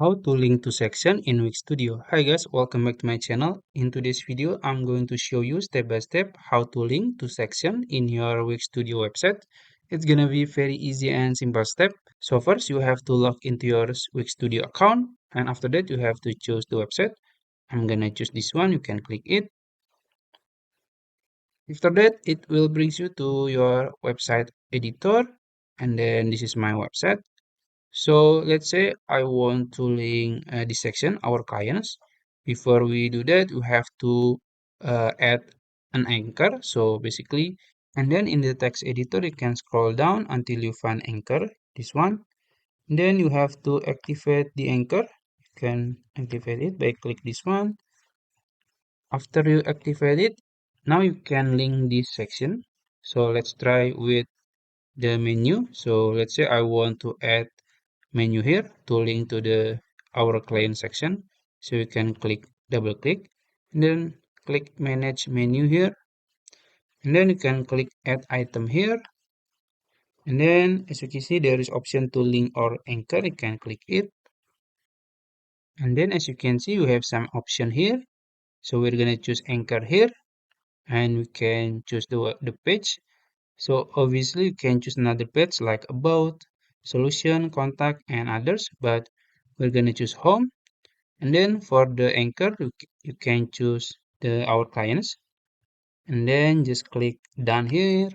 How to link to section in Wix Studio. Hi guys, welcome back to my channel. In today's video, I'm going to show you step by step how to link to section in your Wix Studio website. It's gonna be very easy and simple step. So first, you have to log into your Wix Studio account, and after that, you have to choose the website. I'm gonna choose this one. You can click it. After that, it will brings you to your website editor, and then this is my website. So let's say I want to link this section, our clients. Before we do that, we have to add an anchor. So basically, and then in the text editor, you can scroll down until you find anchor, this one. Then you have to activate the anchor. You can activate it by click this one. After you activate it, now you can link this section. So let's try with the menu. So let's say I want to add menu here to link to the our client section. So you can click double click and then click manage menu here, and then you can click add item here, and then as you can see there is option to link or anchor. You can click it, and then as you can see you have some option here. So we're gonna choose anchor here, and we can choose the page. So obviously you can choose another page like about, solution, contact, and others, but we're gonna choose home. And then for the anchor, you can choose our clients, and then just click done here.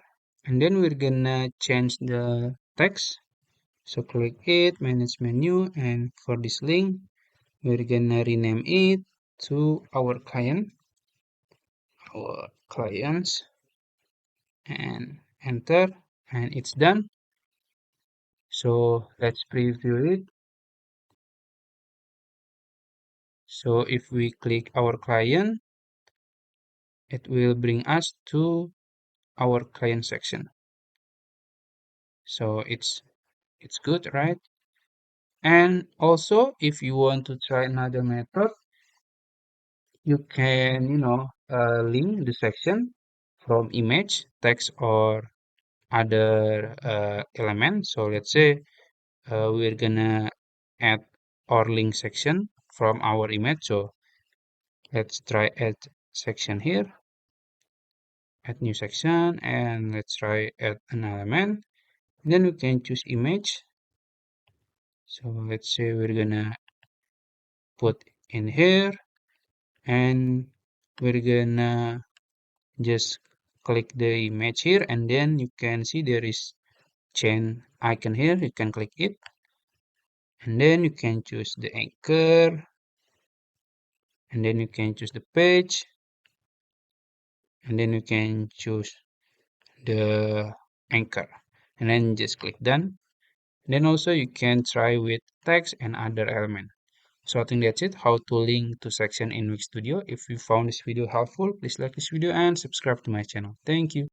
And then we're gonna change the text. So click it, manage menu, and for this link, we're gonna rename it to our clients, and enter, and it's done. So let's preview it. So if we click our client, it will bring us to our client section. So it's good, right? And also, if you want to try another method, you can, link the section from image, text, or other element. So let's say we're gonna add or link section from our image. So let's try add section here, add new section, and let's try add an element. Then we can choose image. So let's say we're gonna put in here, and we're gonna just click the image here, and then you can see there is chain icon here. You can click it, and then you can choose the anchor, and then you can choose the page, and then you can choose the anchor, and then just click done. Then also you can try with text and other element. So I think that's it, how to link to section in Wix Studio. If you found this video helpful, please like this video and subscribe to my channel. Thank you.